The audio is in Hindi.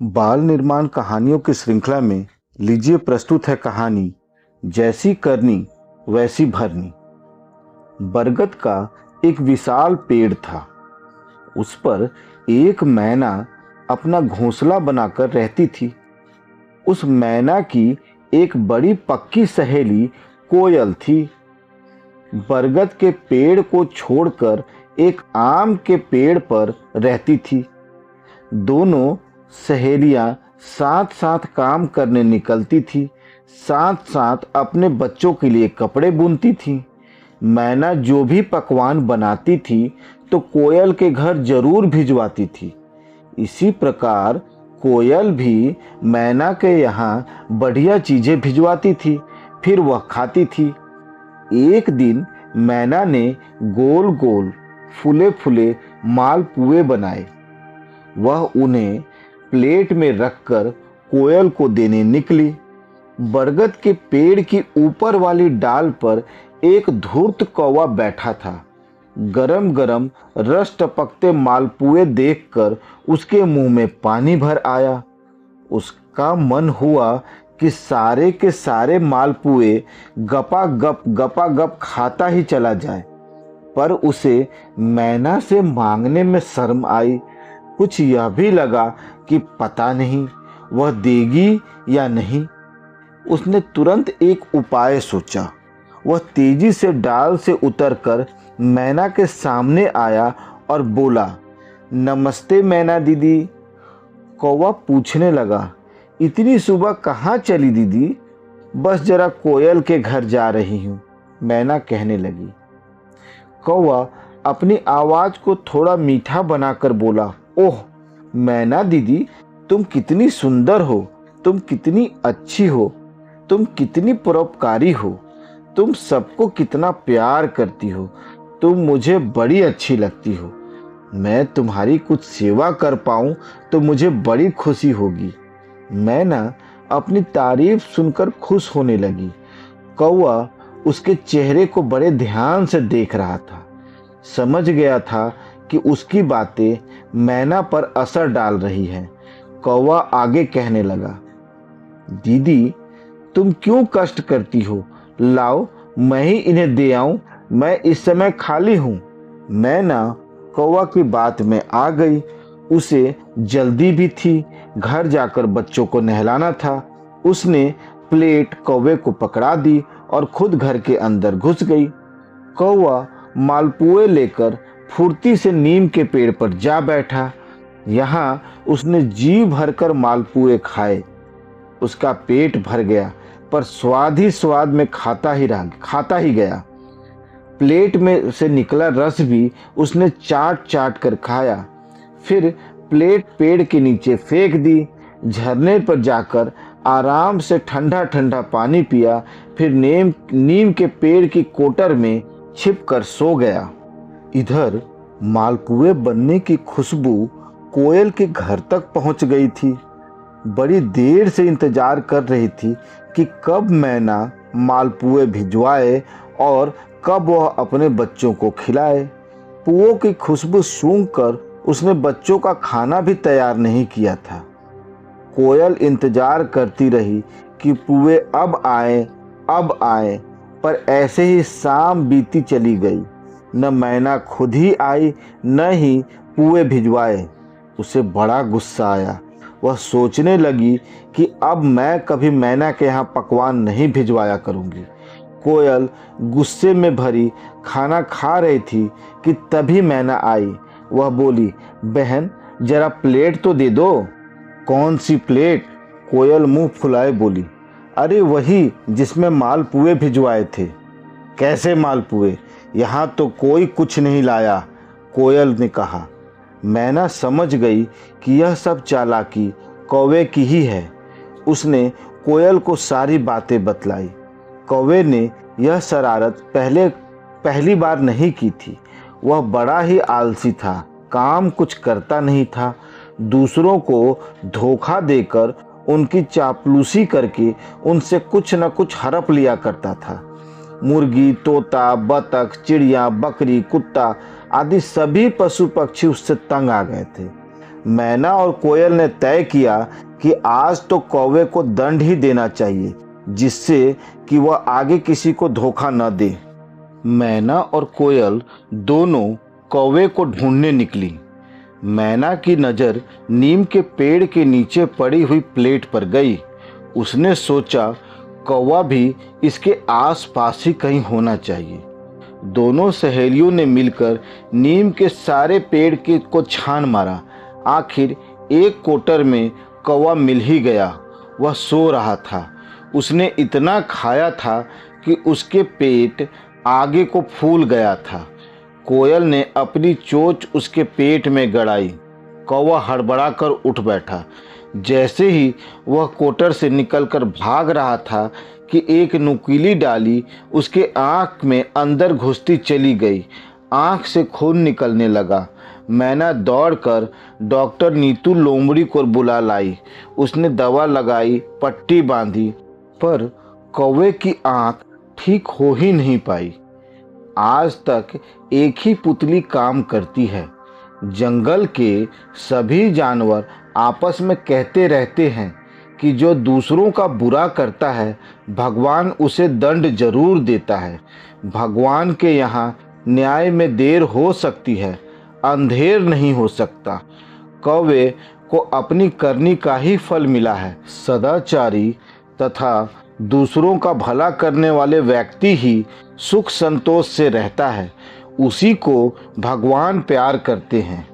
बाल निर्माण कहानियों की श्रृंखला में लीजिए प्रस्तुत है कहानी जैसी करनी वैसी भरनी। बरगद का एक विशाल पेड़ था। उस पर एक मैना अपना घोंसला बनाकर रहती थी। उस मैना की एक बड़ी पक्की सहेली कोयल थी। बरगद के पेड़ को छोड़कर एक आम के पेड़ पर रहती थी। दोनों सहेलियां साथ साथ काम करने निकलती थी, साथ साथ अपने बच्चों के लिए कपड़े बुनती थी। मैना जो भी पकवान बनाती थी तो कोयल के घर जरूर भिजवाती थी। इसी प्रकार कोयल भी मैना के यहाँ बढ़िया चीजें भिजवाती थी, फिर वह खाती थी। एक दिन मैना ने गोल गोल फूले फूले मालपुए बनाए। वह उन्हें प्लेट में रखकर कोयल को देने निकली। बरगद के पेड़ की ऊपर वाली डाल पर एक धूर्त कौवा बैठा था। गरम गरम रस टपकते मालपुए देखकर उसके मुंह में पानी भर आया। उसका मन हुआ कि सारे के सारे मालपुए गपा गप खाता ही चला जाए, पर उसे मैना से मांगने में शर्म आई। कुछ यह भी लगा कि पता नहीं वह देगी या नहीं। उसने तुरंत एक उपाय सोचा। वह तेजी से डाल से उतरकर मैना के सामने आया और बोला, नमस्ते मैना दीदी। कौवा पूछने लगा, इतनी सुबह कहाँ चली दीदी? बस जरा कोयल के घर जा रही हूँ, मैना कहने लगी। कौवा अपनी आवाज को थोड़ा मीठा बनाकर बोला, ओह मैना दीदी, तुम कितनी सुंदर हो, तुम कितनी अच्छी हो, तुम कितनी परोपकारी हो, तुम सबको कितना प्यार करती हो, तुम मुझे बड़ी अच्छी लगती हो। मैं तुम्हारी कुछ सेवा कर पाऊं तो मुझे बड़ी खुशी होगी। मैना अपनी तारीफ सुनकर खुश होने लगी। कौवा उसके चेहरे को बड़े ध्यान से देख रहा था। समझ गया था कि उसकी बातें मैना पर असर डाल रही हैं। कौवा आगे कहने लगा, दीदी तुम क्यों कष्ट करती हो? लाओ मैं ही इन्हें दे आऊं, मैं इस समय खाली हूं। मैना कौवा की बात में आ गई। उसे जल्दी भी थी, घर जाकर बच्चों को नहलाना था। उसने प्लेट कौवे को पकड़ा दी और खुद घर के अंदर घुस गई। कौवा मालपुए लेकर फुर्ती से नीम के पेड़ पर जा बैठा। यहाँ उसने जी भरकर मालपुए खाए। उसका पेट भर गया, पर स्वाद ही स्वाद में खाता ही गया। प्लेट में से निकला रस भी उसने चाट चाट कर खाया। फिर प्लेट पेड़ के नीचे फेंक दी। झरने पर जाकर आराम से ठंडा ठंडा पानी पिया। फिर नीम के पेड़ की कोटर में छिप कर सो गया। इधर मालपुए बनने की खुशबू कोयल के घर तक पहुंच गई थी। बड़ी देर से इंतजार कर रही थी कि कब मैना मालपुए भिजवाए और कब वह अपने बच्चों को खिलाए। पुओं की खुशबू सूंघकर उसने बच्चों का खाना भी तैयार नहीं किया था। कोयल इंतजार करती रही कि पुए अब आए, पर ऐसे ही शाम बीती चली गई। न मैना खुद ही आई, न ही पुए भिजवाए। उसे बड़ा गुस्सा आया। वह सोचने लगी कि अब मैं कभी मैना के यहाँ पकवान नहीं भिजवाया करूँगी। कोयल गुस्से में भरी खाना खा रही थी कि तभी मैना आई। वह बोली, बहन जरा प्लेट तो दे दो। कौन सी प्लेट? कोयल मुंह फुलाए बोली, अरे वही जिसमें मालपुए भिजवाए थे। कैसे मालपुए? यहाँ तो कोई कुछ नहीं लाया, कोयल ने कहा। मैना समझ गई कि यह सब चालाकी कौवे की ही है। उसने कोयल को सारी बातें बतलाई। कौवे ने यह शरारत पहली बार नहीं की थी। वह बड़ा ही आलसी था, काम कुछ करता नहीं था। दूसरों को धोखा देकर, उनकी चापलूसी करके उनसे कुछ न कुछ हड़प लिया करता था। मुर्गी, तोता, बतख, चिड़िया, बकरी, कुत्ता आदि सभी पशु पक्षी उससे तंग आ गए थे। मैना और कोयल ने तय किया कि आज तो कौवे को दंड ही देना चाहिए, जिससे कि वह आगे किसी को धोखा न दे। मैना और कोयल दोनों कौवे को ढूंढने निकली। मैना की नज़र नीम के पेड़ के नीचे पड़ी हुई प्लेट पर गई। उसने सोचा कौवा भी इसके आसपास ही कहीं होना चाहिए। दोनों सहेलियों ने मिलकर नीम के सारे पेड़ को छान मारा। आखिर एक कोटर में कौवा मिल ही गया। वह सो रहा था। उसने इतना खाया था कि उसके पेट आगे को फूल गया था। कोयल ने अपनी चोंच उसके पेट में गड़ाई। कौवा हड़बड़ा कर उठ बैठा। जैसे ही वह कोटर से निकलकर भाग रहा था कि एक नुकीली डाली उसके आँख में अंदर घुसती चली गई। आँख से खून निकलने लगा। मैना दौड़कर डॉक्टर नीतू लोमड़ी को बुला लाई। उसने दवा लगाई, पट्टी बांधी, पर कौवे की आँख ठीक हो ही नहीं पाई। आज तक एक ही पुतली काम करती है। जंगल के सभी जानवर आपस में कहते रहते हैं कि जो दूसरों का बुरा करता है भगवान उसे दंड जरूर देता है। भगवान के यहाँ न्याय में देर हो सकती है, अंधेर नहीं हो सकता। कौवे को अपनी करनी का ही फल मिला है। सदाचारी तथा दूसरों का भला करने वाले व्यक्ति ही सुख संतोष से रहता है। उसी को भगवान प्यार करते हैं।